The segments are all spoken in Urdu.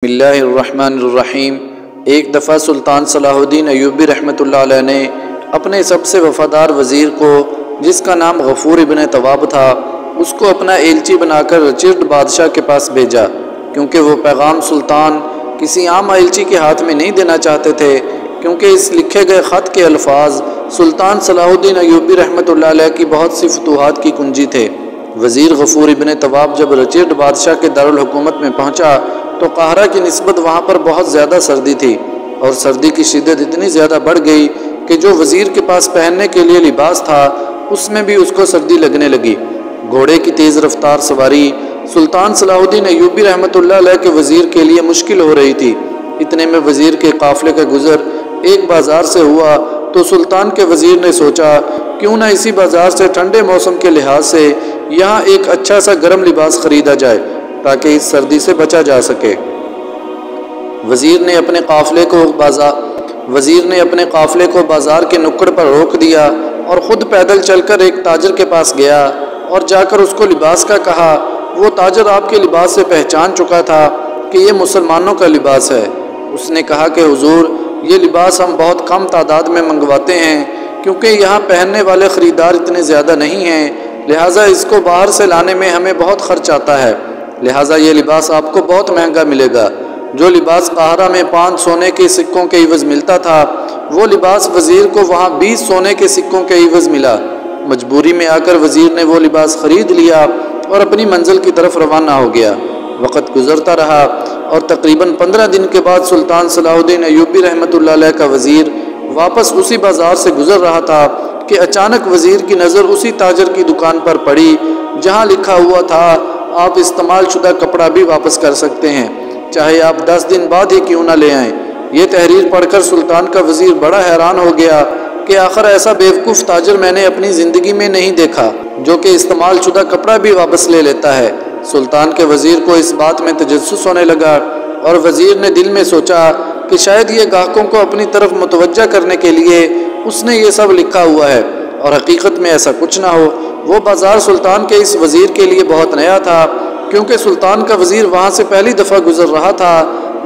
بسم اللہ الرحمن الرحیم۔ ایک دفعہ سلطان صلاح الدین ایوبی رحمۃ اللہ علیہ نے اپنے سب سے وفادار وزیر کو، جس کا نام غفور ابن تواب تھا، اس کو اپنا ایلچی بنا کر رچرڈ بادشاہ کے پاس بھیجا، کیونکہ وہ پیغام سلطان کسی عام ایلچی کے ہاتھ میں نہیں دینا چاہتے تھے، کیونکہ اس لکھے گئے خط کے الفاظ سلطان صلاح الدین ایوبی رحمۃ اللہ علیہ کی بہت سی فتوحات کی کنجی تھے۔ وزیر غفور ابن تواب جب رچرڈ بادشاہ کے دارالحکومت میں پہنچا تو قاہرہ کی نسبت وہاں پر بہت زیادہ سردی تھی، اور سردی کی شدت اتنی زیادہ بڑھ گئی کہ جو وزیر کے پاس پہننے کے لیے لباس تھا اس میں بھی اس کو سردی لگنے لگی۔ گھوڑے کی تیز رفتار سواری سلطان صلاح الدین ایوبی رحمۃ اللہ علیہ کے وزیر کے لیے مشکل ہو رہی تھی۔ اتنے میں وزیر کے قافلے کا گزر ایک بازار سے ہوا تو سلطان کے وزیر نے سوچا کیوں نہ اسی بازار سے ٹھنڈے موسم کے لحاظ سے یہاں ایک اچھا سا گرم لباس خریدا جائے تاکہ اس سردی سے بچا جا سکے۔ وزیر نے اپنے قافلے کو بازار کے نکڑ پر روک دیا اور خود پیدل چل کر ایک تاجر کے پاس گیا اور جا کر اس کو لباس کا کہا۔ وہ تاجر آپ کے لباس سے پہچان چکا تھا کہ یہ مسلمانوں کا لباس ہے۔ اس نے کہا کہ حضور، یہ لباس ہم بہت کم تعداد میں منگواتے ہیں، کیونکہ یہاں پہننے والے خریدار اتنے زیادہ نہیں ہیں، لہٰذا اس کو باہر سے لانے میں ہمیں بہت خرچ آتا ہے، لہٰذا یہ لباس آپ کو بہت مہنگا ملے گا۔ جو لباس قاہرہ میں 5 سونے کے سکوں کے عوض ملتا تھا، وہ لباس وزیر کو وہاں 20 سونے کے سکوں کے عوض ملا۔ مجبوری میں آ کر وزیر نے وہ لباس خرید لیا اور اپنی منزل کی طرف روانہ ہو گیا۔ وقت گزرتا رہا اور تقریباً 15 دن کے بعد سلطان صلاح الدین ایوبی رحمۃ اللہ علیہ کا وزیر واپس اسی بازار سے گزر رہا تھا کہ اچانک وزیر کی نظر اسی تاجر کی دکان پر پڑی جہاں لکھا ہوا تھا آپ استعمال شدہ کپڑا بھی واپس کر سکتے ہیں، چاہے آپ 10 دن بعد ہی کیوں نہ لے آئیں۔ یہ تحریر پڑھ کر سلطان کا وزیر بڑا حیران ہو گیا کہ آخر ایسا بیوقوف تاجر میں نے اپنی زندگی میں نہیں دیکھا جو کہ استعمال شدہ کپڑا بھی واپس لے لیتا ہے۔ سلطان کے وزیر کو اس بات میں تجسس ہونے لگا اور وزیر نے دل میں سوچا کہ شاید یہ گاہکوں کو اپنی طرف متوجہ کرنے کے لیے اس نے یہ سب لکھا ہوا ہے، اور حقیقت میں ایسا کچھ نہ ہو۔ وہ بازار سلطان کے اس وزیر کے لیے بہت نیا تھا، کیونکہ سلطان کا وزیر وہاں سے پہلی دفعہ گزر رہا تھا۔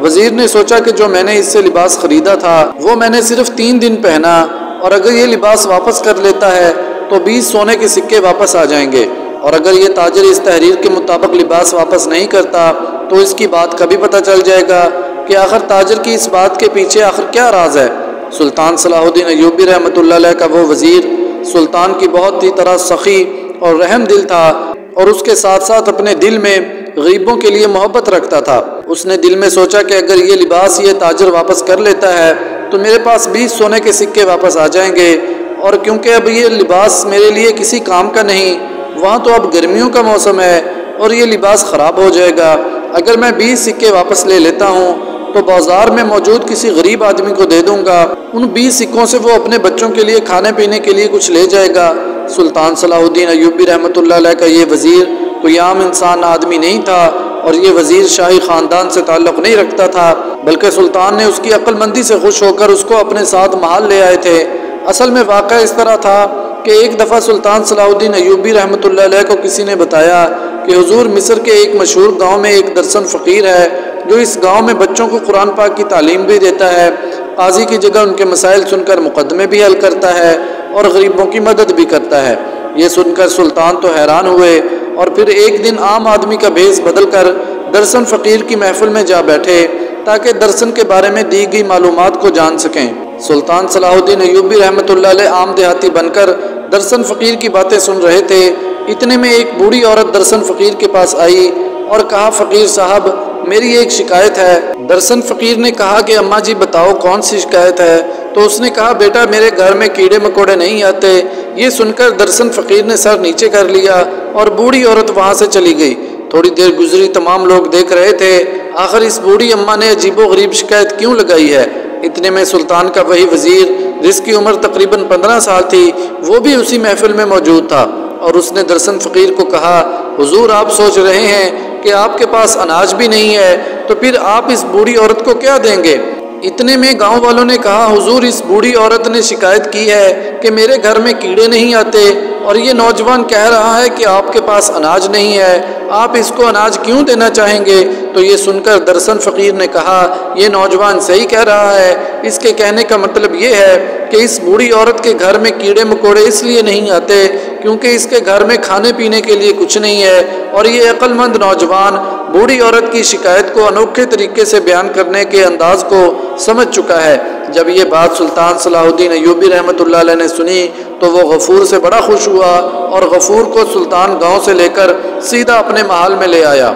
وزیر نے سوچا کہ جو میں نے اس سے لباس خریدا تھا وہ میں نے صرف 3 دن پہنا، اور اگر یہ لباس واپس کر لیتا ہے تو 20 سونے کے سکے واپس آ جائیں گے، اور اگر یہ تاجر اس تحریر کے مطابق لباس واپس نہیں کرتا تو اس کی بات کبھی پتہ چل جائے گا کہ آخر تاجر کی اس بات کے پیچھے آخر کیا راز ہے۔ سلطان صلاح الدین ایوبی رحمۃ اللہ علیہ کا وہ وزیر سلطان کی بہت ہی طرح سخی اور رحم دل تھا، اور اس کے ساتھ ساتھ اپنے دل میں غریبوں کے لیے محبت رکھتا تھا۔ اس نے دل میں سوچا کہ اگر یہ لباس یہ تاجر واپس کر لیتا ہے تو میرے پاس 20 سونے کے سکے واپس آ جائیں گے، اور کیونکہ اب یہ لباس میرے لیے کسی کام کا نہیں، وہاں تو اب گرمیوں کا موسم ہے اور یہ لباس خراب ہو جائے گا۔ اگر میں 20 سکے واپس لے لیتا ہوں تو بازار میں موجود کسی غریب آدمی کو دے دوں گا، ان 20 سکوں سے وہ اپنے بچوں کے لیے کھانے پینے کے لیے کچھ لے جائے گا۔ سلطان صلاح الدین ایوبی رحمۃ اللہ علیہ کا یہ وزیر کوئی عام انسان آدمی نہیں تھا، اور یہ وزیر شاہی خاندان سے تعلق نہیں رکھتا تھا، بلکہ سلطان نے اس کی عقل مندی سے خوش ہو کر اس کو اپنے ساتھ محل لے آئے تھے۔ اصل میں واقعہ اس طرح تھا کہ ایک دفعہ سلطان صلاح الدین ایوبی رحمۃ اللہ علیہ کو کسی نے بتایا کہ حضور، مصر کے ایک مشہور گاؤں میں ایک درسن فقیر ہے جو اس گاؤں میں بچوں کو قرآن پاک کی تعلیم بھی دیتا ہے، قاضی کی جگہ ان کے مسائل سن کر مقدمے بھی حل کرتا ہے اور غریبوں کی مدد بھی کرتا ہے۔ یہ سن کر سلطان تو حیران ہوئے، اور پھر ایک دن عام آدمی کا بھیس بدل کر درسن فقیر کی محفل میں جا بیٹھے تاکہ درسن کے بارے میں دی گئی معلومات کو جان سکیں۔ سلطان صلاح الدین ایوبی رحمۃ اللہ علیہ عام دیہاتی بن کر درسن فقیر کی باتیں سن رہے تھے۔ اتنے میں ایک بوڑھی عورت درسن فقیر کے پاس آئی اور کہا، فقیر صاحب، میری ایک شکایت ہے۔ درسن فقیر نے کہا کہ اماں جی بتاؤ کون سی شکایت ہے؟ تو اس نے کہا، بیٹا میرے گھر میں کیڑے مکوڑے نہیں آتے۔ یہ سن کر درسن فقیر نے سر نیچے کر لیا اور بوڑھی عورت وہاں سے چلی گئی۔ تھوڑی دیر گزری، تمام لوگ دیکھ رہے تھے آخر اس بوڑھی اماں نے عجیب و غریب شکایت کیوں لگائی ہے۔ اتنے میں سلطان کا وہی وزیر جس کی عمر تقریباً 15 سال تھی وہ بھی اسی محفل میں موجود تھا، اور اس نے درسن فقیر کو کہا، حضور آپ سوچ رہے ہیں کہ آپ کے پاس اناج بھی نہیں ہے تو پھر آپ اس بوڑھی عورت کو کیا دیں گے؟ اتنے میں گاؤں والوں نے کہا حضور اس بوڑھی عورت نے شکایت کی ہے کہ میرے گھر میں کیڑے نہیں آتے اور یہ نوجوان کہہ رہا ہے کہ آپ کے پاس اناج نہیں ہے، آپ اس کو اناج کیوں دینا چاہیں گے؟ تو یہ سن کر درسن فقیر نے کہا یہ نوجوان صحیح کہہ رہا ہے، اس کے کہنے کا مطلب یہ ہے کہ اس بوڑھی عورت کے گھر میں کیڑے مکوڑے اس لیے نہیں آتے کیونکہ اس کے گھر میں کھانے پینے کے لیے کچھ نہیں ہے۔ اور یہ عقل مند نوجوان بوڑھی عورت کی شکایت کو انوکھے طریقے سے بیان کرنے کے انداز کو سمجھ چکا ہے۔ جب یہ بات سلطان صلاح الدین ایوبی رحمۃ اللہ علیہ نے سنی تو وہ غفور سے بڑا خوش ہوا اور غفور کو سلطان گاؤں سے لے کر سیدھا اپنے محل میں لے آیا،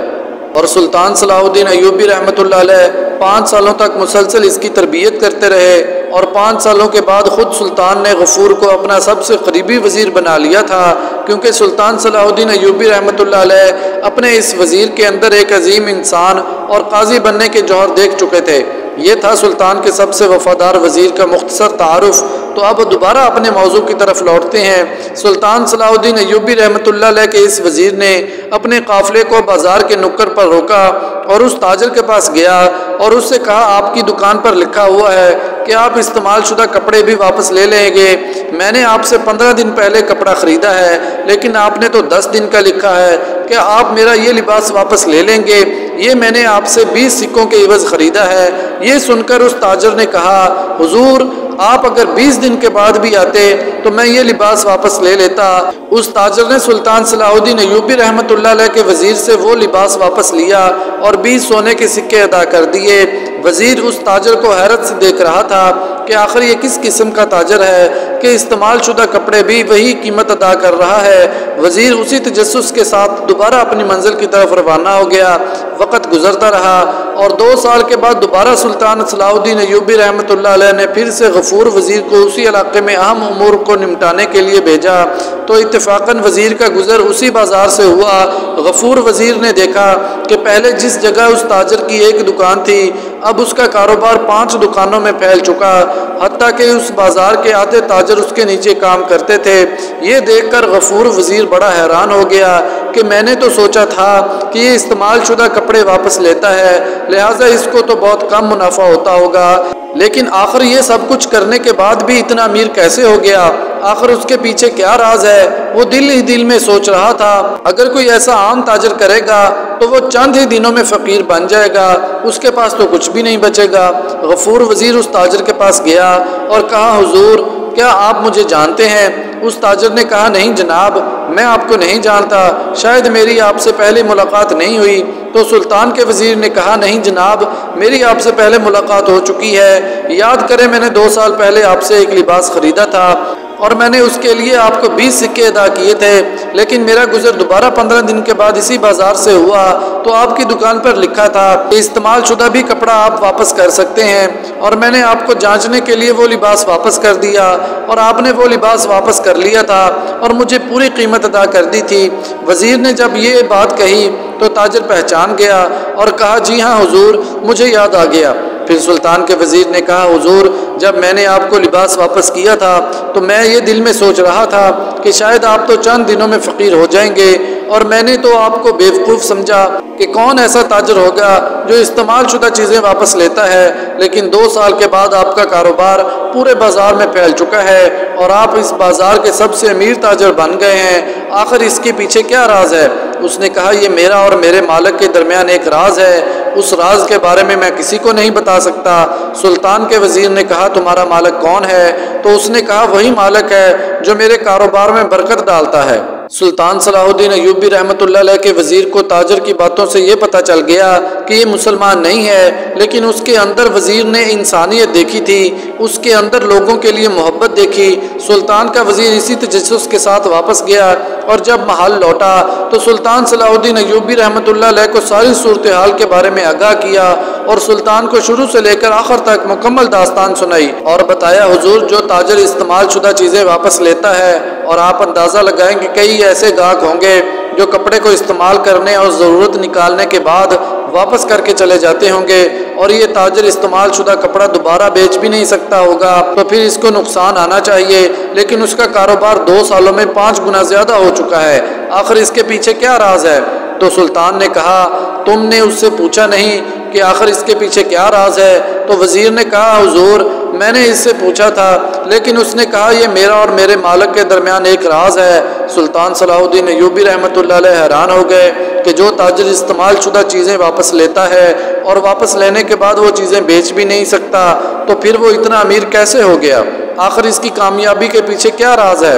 اور سلطان صلاح الدین ایوبی رحمۃ اللہ علیہ 5 سالوں تک مسلسل اس کی تربیت کرتے رہے، اور 5 سالوں کے بعد خود سلطان نے غفور کو اپنا سب سے قریبی وزیر بنا لیا تھا، کیونکہ سلطان صلاح الدین ایوبی رحمۃ اللہ علیہ اپنے اس وزیر کے اندر ایک عظیم انسان اور قاضی بننے کے جوہر دیکھ چکے تھے۔ یہ تھا سلطان کے سب سے وفادار وزیر کا مختصر تعارف۔ تو اب دوبارہ اپنے موضوع کی طرف لوٹتے ہیں۔ سلطان صلاح الدین ایوبی رحمۃ اللہ علیہ کے اس وزیر نے اپنے قافلے کو بازار کے نکڑ پر روکا اور اس تاجر کے پاس گیا اور اس سے کہا آپ کی دکان پر لکھا ہوا ہے کہ آپ استعمال شدہ کپڑے بھی واپس لے لیں گے۔ میں نے آپ سے 15 دن پہلے کپڑا خریدا ہے لیکن آپ نے تو 10 دن کا لکھا ہے، کیا آپ میرا یہ لباس واپس لے لیں گے؟ یہ میں نے آپ سے 20 سکوں کے عوض خریدا ہے۔ یہ سن کر اس تاجر نے کہا حضور آپ اگر 20 دن کے بعد بھی آتے تو میں یہ لباس واپس لے لیتا۔ اس تاجر نے سلطان صلاح الدین ایوبی رحمۃ اللہ علیہ کے وزیر سے وہ لباس واپس لیا اور 20 سونے کے سکے ادا کر دیے۔ وزیر اس تاجر کو حیرت سے دیکھ رہا تھا کہ آخر یہ کس قسم کا تاجر ہے کہ استعمال شدہ کپڑے بھی وہی قیمت ادا کر رہا ہے۔ وزیر اسی تجسس کے ساتھ دوبارہ اپنی منزل کی طرف روانہ ہو گیا۔ وقت گزرتا رہا اور 2 سال کے بعد دوبارہ سلطان صلاح الدین ایوبی رحمۃ اللہ علیہ نے پھر سے غفور وزیر کو اسی علاقے میں اہم امور کو نمٹانے کے لیے بھیجا، تو اتفاقاً وزیر کا گزر اسی بازار سے ہوا۔ غفور وزیر نے دیکھا کہ پہلے جس جگہ اس تاجر کی ایک دکان تھی اب اس کا کاروبار 5 دکانوں میں پھیل چکا، حتیٰ کہ اس بازار کے آدھے تاجر اس کے نیچے کام کرتے تھے۔ یہ دیکھ کر غفور وزیر بڑا حیران ہو گیا کہ میں نے تو سوچا تھا کہ یہ استعمال شدہ کپڑے واپس لیتا ہے لہٰذا اس کو تو بہت کم منافع ہوتا ہوگا، لیکن آخر یہ سب کچھ کرنے کے بعد بھی اتنا امیر کیسے ہو گیا؟ آخر اس کے پیچھے کیا راز ہے؟ وہ دل ہی دل میں سوچ رہا تھا اگر کوئی ایسا عام تاجر کرے گا تو وہ چند ہی دنوں میں فقیر بن جائے گا، اس کے پاس تو کچھ بھی نہیں بچے گا۔ غفور وزیر اس تاجر کے پاس گیا اور کہا حضور کیا آپ مجھے جانتے ہیں؟ اس تاجر نے کہا نہیں جناب، میں آپ کو نہیں جانتا، شاید میری آپ سے پہلے ملاقات نہیں ہوئی۔ تو سلطان کے وزیر نے کہا نہیں جناب، میری آپ سے پہلے ملاقات ہو چکی ہے، یاد کریں میں نے 2 سال پہلے آپ سے ایک لباس خریدا تھا اور میں نے اس کے لیے آپ کو 20 سکے ادا کیے تھے، لیکن میرا گزر دوبارہ 15 دن کے بعد اسی بازار سے ہوا تو آپ کی دکان پر لکھا تھا کہ استعمال شدہ بھی کپڑا آپ واپس کر سکتے ہیں، اور میں نے آپ کو جانچنے کے لیے وہ لباس واپس کر دیا اور آپ نے وہ لباس واپس کر لیا تھا اور مجھے پوری قیمت ادا کر دی تھی۔ وزیر نے جب یہ بات کہی تو تاجر پہچان گیا اور کہا جی ہاں حضور مجھے یاد آ گیا۔ پھر سلطان کے وزیر نے کہا حضور جب میں نے آپ کو لباس واپس کیا تھا تو میں یہ دل میں سوچ رہا تھا کہ شاید آپ تو چند دنوں میں فقیر ہو جائیں گے، اور میں نے تو آپ کو بیوقوف سمجھا کہ کون ایسا تاجر ہوگا جو استعمال شدہ چیزیں واپس لیتا ہے، لیکن 2 سال کے بعد آپ کا کاروبار پورے بازار میں پھیل چکا ہے اور آپ اس بازار کے سب سے امیر تاجر بن گئے ہیں، آخر اس کے پیچھے کیا راز ہے؟ اس نے کہا یہ میرا اور میرے مالک کے درمیان ایک راز ہے، اس راز کے بارے میں میں کسی کو نہیں بتا سکتا۔ سلطان کے وزیر نے کہا تمہارا مالک کون ہے؟ تو اس نے کہا وہی مالک ہے جو میرے کاروبار میں برکت ڈالتا ہے۔ سلطان صلاح الدین ایوبی رحمۃ اللہ علیہ کے وزیر کو تاجر کی باتوں سے یہ پتہ چل گیا کہ یہ مسلمان نہیں ہے، لیکن اس کے اندر وزیر نے انسانیت دیکھی تھی، اس کے اندر لوگوں کے لیے محبت دیکھی۔ سلطان کا وزیر اسی تجسس کے ساتھ واپس گیا اور جب محل لوٹا تو سلطان صلاح الدین ایوبی رحمۃ اللہ علیہ کو ساری صورتحال کے بارے میں آگاہ کیا اور سلطان کو شروع سے لے کر آخر تک مکمل داستان سنائی اور بتایا حضور جو تاجر استعمال شدہ چیزیں واپس لیتا ہے، اور آپ اندازہ لگائیں کہ کئی ایسے گاہک ہوں گے جو کپڑے کو استعمال کرنے اور ضرورت نکالنے کے بعد واپس کر کے چلے جاتے ہوں گے، اور یہ تاجر استعمال شدہ کپڑا دوبارہ بیچ بھی نہیں سکتا ہوگا، تو پھر اس کو نقصان آنا چاہیے، لیکن اس کا کاروبار 2 سالوں میں 5 گنا زیادہ ہو چکا ہے، آخر اس کے پیچھے کیا راز ہے؟ تو سلطان نے کہا تم نے اس سے پوچھا نہیں کہ آخر اس کے پیچھے کیا راز ہے؟ تو وزیر نے کہا حضور میں نے اس سے پوچھا تھا، لیکن اس نے کہا یہ میرا اور میرے مالک کے درمیان ایک راز ہے۔ سلطان صلاح الدین ایوبی رحمۃ اللہ علیہ حیران ہو گئے کہ جو تاجر استعمال شدہ چیزیں واپس لیتا ہے اور واپس لینے کے بعد وہ چیزیں بیچ بھی نہیں سکتا، تو پھر وہ اتنا امیر کیسے ہو گیا؟ آخر اس کی کامیابی کے پیچھے کیا راز ہے؟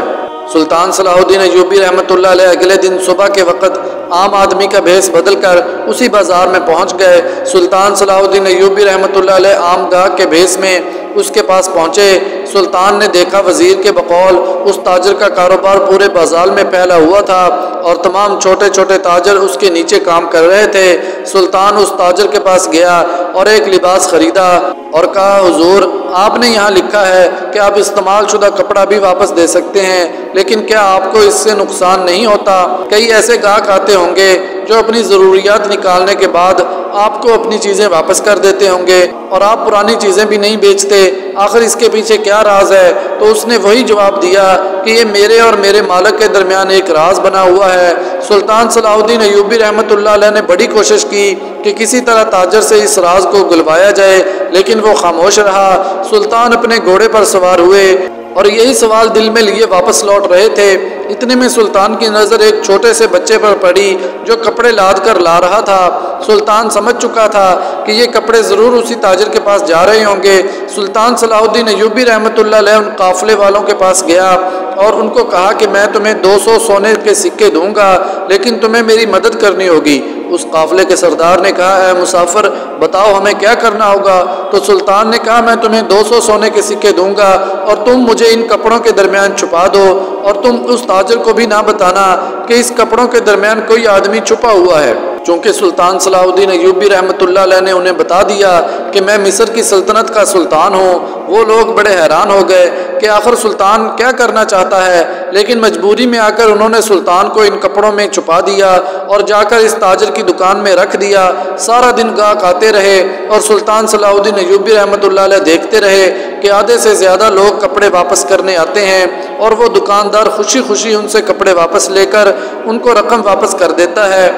سلطان صلاح الدین ایوبی رحمۃ اللہ علیہ اگلے دن صبح کے وقت عام آدمی کا بھیس بدل کر اسی بازار میں پہنچ گئے۔ سلطان صلاح الدین ایوبی رحمۃ اللہ علیہ عام گاہک کے بھیس میں اس کے پاس پہنچے۔ سلطان نے دیکھا وزیر کے بقول اس تاجر کا کاروبار پورے بازار میں پھیلا ہوا تھا اور تمام چھوٹے چھوٹے تاجر اس کے نیچے کام کر رہے تھے۔ سلطان اس تاجر کے پاس گیا اور ایک لباس خریدا اور کہا حضور آپ نے یہاں لکھا ہے کہ آپ استعمال شدہ کپڑا بھی واپس دے سکتے ہیں، لیکن کیا آپ کو اس سے نقصان نہیں ہوتا؟ کئی ایسے گاہک آتے ہوں گے جو اپنی ضروریات نکالنے کے بعد آپ کو اپنی چیزیں واپس کر دیتے ہوں گے اور آپ پرانی چیزیں بھی نہیں بیچتے، آخر اس کے پیچھے کیا راز ہے؟ تو اس نے وہی جواب دیا کہ یہ میرے اور میرے مالک کے درمیان ایک راز بنا ہوا ہے۔ سلطان صلاح الدین ایوبی رحمۃ اللہ علیہ نے بڑی کوشش کی کہ کسی طرح تاجر سے اس راز کو گلوایا جائے، لیکن وہ خاموش رہا۔ سلطان اپنے گھوڑے پر سوار ہوئے اور یہی سوال دل میں لیے واپس لوٹ رہے تھے، اتنے میں سلطان کی نظر ایک چھوٹے سے بچے پر پڑی جو کپڑے لاد کر لا رہا تھا۔ سلطان سمجھ چکا تھا کہ یہ کپڑے ضرور اسی تاجر کے پاس جا رہے ہوں گے۔ سلطان صلاح الدین ایوبی رحمۃ اللہ علیہ ان قافلے والوں کے پاس گیا اور ان کو کہا کہ میں تمہیں 200 سونے کے سکے دوں گا، لیکن تمہیں میری مدد کرنی ہوگی۔ اس قافلے کے سردار نے کہا اے مسافر بتاؤ ہمیں کیا کرنا ہوگا؟ تو سلطان نے کہا میں تمہیں 200 سونے کے سکے دوں گا اور تم مجھے ان کپڑوں کے درمیان چھپا دو، اور تم اس تاجر کو بھی نہ بتانا کہ اس کپڑوں کے درمیان کوئی آدمی چھپا ہوا ہے۔ چونکہ سلطان صلاح الدین ایوبی رحمۃ اللہ علیہ نے انہیں بتا دیا کہ میں مصر کی سلطنت کا سلطان ہوں، وہ لوگ بڑے حیران ہو گئے کہ آخر سلطان کیا کرنا چاہتا ہے، لیکن مجبوری میں آ کر انہوں نے سلطان کو ان کپڑوں میں چھپا دیا اور جا کر اس تاجر کی دکان میں رکھ دیا۔ سارا دن گاہک آتے رہے اور سلطان صلاح الدین ایوبی رحمۃ اللہ علیہ دیکھتے رہے کہ آدھے سے زیادہ لوگ کپڑے واپس کرنے آتے ہیں اور وہ دکاندار خوشی خوشی ان سے کپڑے واپس لے کر ان کو رقم واپس کر دیتا ہے۔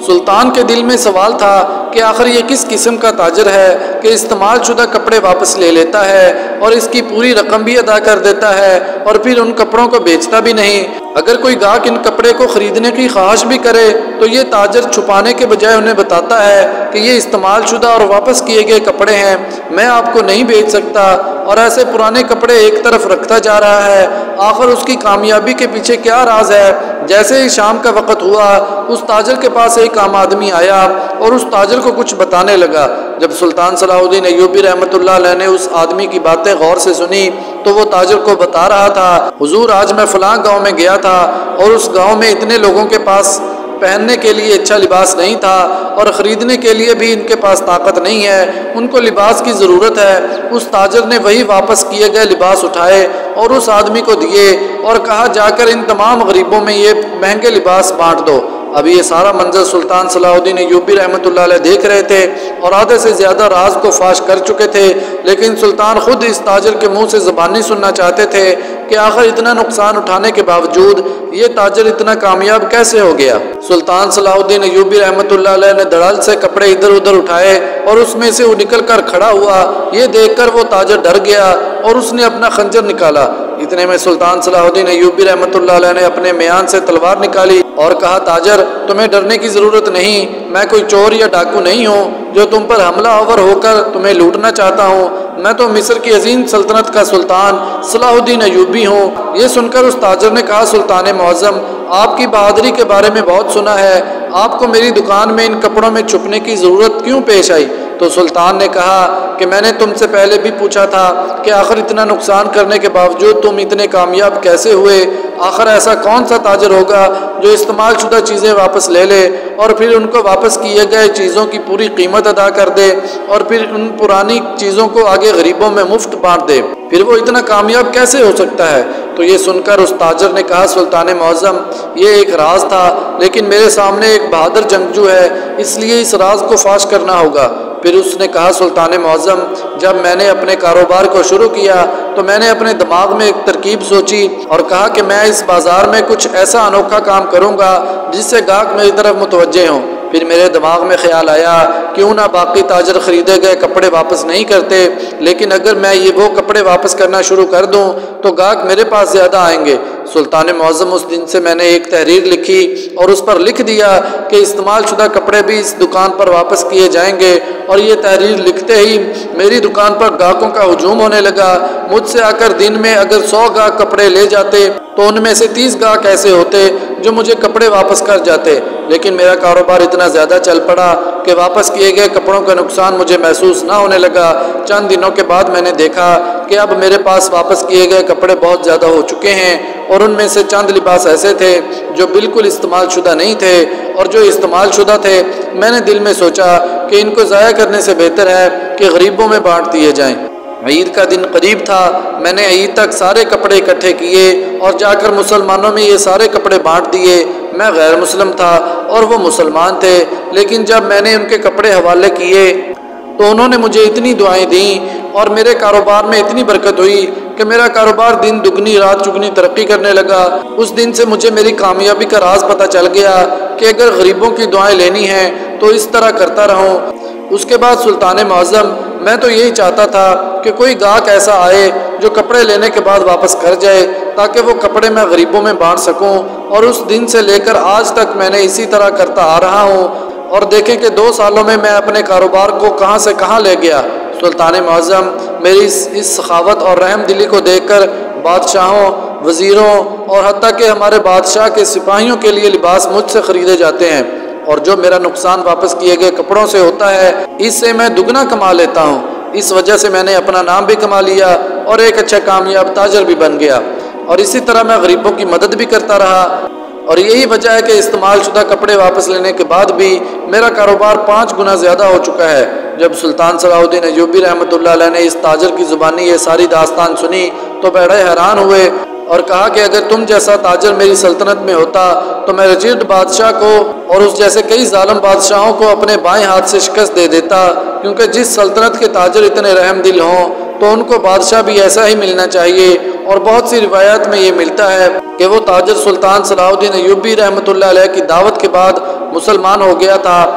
سلطان کے دل میں سوال تھا کہ آخر یہ کس قسم کا تاجر ہے کہ استعمال شدہ کپڑے واپس لے لیتا ہے اور اس کی پوری رقم بھی ادا کر دیتا ہے اور پھر ان کپڑوں کو بیچتا بھی نہیں۔ اگر کوئی گاہک ان کپڑے کو خریدنے کی خواہش بھی کرے تو یہ تاجر چھپانے کے بجائے انہیں بتاتا ہے کہ یہ استعمال شدہ اور واپس کیے گئے کپڑے ہیں، میں آپ کو نہیں بیچ سکتا، اور ایسے پرانے کپڑے ایک طرف رکھتا جا رہا ہے۔ آخر اس کی کامیابی کے پیچھے کیا راز ہے؟ جیسے ہی شام کا وقت ہوا اس تاجر کے پاس ایک عام آدمی آیا اور اس تاجر کو کچھ بتانے لگا۔ جب سلطان صلاح الدین ایوبی رحمۃ اللہ علیہ نے اس آدمی کی باتیں غور سے سنی تو وہ تاجر کو بتا رہا تھا حضور آج میں فلاں گاؤں میں گیا تھا اور اس گاؤں میں اتنے لوگوں کے پاس پہننے کے لیے اچھا لباس نہیں تھا اور خریدنے کے لیے بھی ان کے پاس طاقت نہیں ہے، ان کو لباس کی ضرورت ہے۔ اس تاجر نے وہی واپس کیے گئے لباس اٹھائے اور اس آدمی کو دیے اور کہا جا کر ان تمام غریبوں میں یہ مہنگے لباس بانٹ دو۔ اب یہ سارا منظر سلطان صلاح الدین ایوبی رحمۃ اللہ علیہ دیکھ رہے تھے اور آدھے سے زیادہ راز کو فاش کر چکے تھے، لیکن سلطان خود اس تاجر کے منہ سے زبانی سننا چاہتے تھے کہ آخر اتنا نقصان اٹھانے کے باوجود یہ تاجر اتنا کامیاب کیسے ہو گیا۔ سلطان صلاح الدین ایوبی رحمۃ اللہ علیہ نے دڑال سے کپڑے ادھر ادھر اٹھائے اور اس میں سے وہ نکل کر کھڑا ہوا۔ یہ دیکھ کر وہ تاجر ڈر گیا اور اس نے اپنا خنجر نکالا۔ اتنے میں سلطان صلاح الدین ایوبی رحمۃ اللہ علیہ نے اپنے میان سے تلوار نکالی اور کہا تاجر تمہیں ڈرنے کی ضرورت نہیں، میں کوئی چور یا ڈاکو نہیں ہوں جو تم پر حملہ آور ہو کر تمہیں لوٹنا چاہتا ہوں، میں تو مصر کی عظیم سلطنت کا سلطان صلاح الدین ایوبی ہوں۔ یہ سن کر اس تاجر نے کہا سلطان معظم آپ کی بہادری کے بارے میں بہت سنا ہے، آپ کو میری دکان میں ان کپڑوں میں چھپنے کی ضرورت کیوں پیش آئی؟ تو سلطان نے کہا کہ میں نے تم سے پہلے بھی پوچھا تھا کہ آخر اتنا نقصان کرنے کے باوجود تم اتنے کامیاب کیسے ہوئے؟ آخر ایسا کون سا تاجر ہوگا جو استعمال شدہ چیزیں واپس لے لے اور پھر ان کو واپس کیے گئے چیزوں کی پوری قیمت ادا کر دے اور پھر ان پرانی چیزوں کو آگے غریبوں میں مفت بانٹ دے؟ پھر وہ اتنا کامیاب کیسے ہو سکتا ہے؟ تو یہ سن کر اس تاجر نے کہا سلطان معظم یہ ایک راز تھا، لیکن میرے سامنے ایک بہادر جنگجو ہے، اس لیے اس راز کو فاش کرنا ہوگا۔ پھر اس نے کہا سلطان معظم جب میں نے اپنے کاروبار کو شروع کیا تو میں نے اپنے دماغ میں ایک ترکیب سوچی اور کہا کہ میں اس بازار میں کچھ ایسا انوکھا کام کروں گا جس سے گاہک میری طرف متوجہ ہوں۔ پھر میرے دماغ میں خیال آیا کیوں نہ باقی تاجر خریدے گئے کپڑے واپس نہیں کرتے، لیکن اگر میں یہ وہ کپڑے واپس کرنا شروع کر دوں تو گاہک میرے پاس زیادہ آئیں گے۔ سلطان معظم اس دن سے میں نے ایک تحریر لکھی اور اس پر لکھ دیا کہ استعمال شدہ کپڑے بھی اس دکان پر واپس کیے جائیں گے، اور یہ تحریر لکھتے ہی میری دکان پر گاہکوں کا ہجوم ہونے لگا۔ مجھ سے آ کر دن میں اگر 100 گاہک کپڑے لے جاتے تو ان میں سے 30 گاہک ایسے ہوتے جو مجھے کپڑے واپس کر جاتے، لیکن میرا کاروبار اتنا زیادہ چل پڑا کہ واپس کیے گئے کپڑوں کا نقصان مجھے محسوس نہ ہونے لگا۔ چند دنوں کے بعد میں نے دیکھا کہ اب میرے پاس واپس کیے گئے کپڑے بہت زیادہ ہو چکے ہیں، اور ان میں سے چند لباس ایسے تھے جو بالکل استعمال شدہ نہیں تھے، اور جو استعمال شدہ تھے میں نے دل میں سوچا کہ ان کو ضائع کرنے سے بہتر ہے کہ غریبوں میں بانٹ دیے جائیں۔ عید کا دن قریب تھا، میں نے عید تک سارے کپڑے اکٹھے کیے اور جا کر مسلمانوں میں یہ سارے کپڑے بانٹ دیے۔ میں غیر مسلم تھا اور وہ مسلمان تھے، لیکن جب میں نے ان کے کپڑے حوالے کیے تو انہوں نے مجھے اتنی دعائیں دیں اور میرے کاروبار میں اتنی برکت ہوئی کہ میرا کاروبار دن دگنی رات چگنی ترقی کرنے لگا۔ اس دن سے مجھے میری کامیابی کا راز پتہ چل گیا کہ اگر غریبوں کی دعائیں لینی ہیں تو اس طرح کرتا رہوں۔ اس کے بعد سلطان معظم، میں تو یہی چاہتا تھا کہ کوئی گاہک ایسا آئے جو کپڑے لینے کے بعد واپس کر جائے تاکہ وہ کپڑے میں غریبوں میں بانٹ سکوں، اور اس دن سے لے کر آج تک میں نے اسی طرح کرتا آ رہا ہوں، اور دیکھیں کہ 2 سالوں میں اپنے کاروبار کو کہاں سے کہاں لے گیا۔ سلطان معظم، میری اس سخاوت اور رحم دلی کو دیکھ کر بادشاہوں، وزیروں اور حتیٰ کہ ہمارے بادشاہ کے سپاہیوں کے لیے لباس مجھ سے خریدے جاتے ہیں، اور جو میرا نقصان واپس کیے گئے کپڑوں سے ہوتا ہے اس سے میں دگنا کما لیتا ہوں۔ اس وجہ سے میں نے اپنا نام بھی کما لیا اور ایک اچھا کامیاب تاجر بھی بن گیا، اور اسی طرح میں غریبوں کی مدد بھی کرتا رہا، اور یہی وجہ ہے کہ استعمال شدہ کپڑے واپس لینے کے بعد بھی میرا کاروبار 5 گنا زیادہ ہو چکا ہے۔ جب سلطان صلاح الدین ایوبی رحمۃ اللہ علیہ نے اس تاجر کی زبانی یہ ساری داستان سنی تو بڑے حیران ہوئے اور کہا کہ اگر تم جیسا تاجر میری سلطنت میں ہوتا تو میں یزید بادشاہ کو اور اس جیسے کئی ظالم بادشاہوں کو اپنے بائیں ہاتھ سے شکست دے دیتا، کیونکہ جس سلطنت کے تاجر اتنے رحم دل ہوں تو ان کو بادشاہ بھی ایسا ہی ملنا چاہیے۔ اور بہت سی روایات میں یہ ملتا ہے کہ وہ تاجر سلطان صلاح الدین ایوبی رحمۃ اللہ علیہ کی دعوت کے بعد مسلمان ہو گیا تھا۔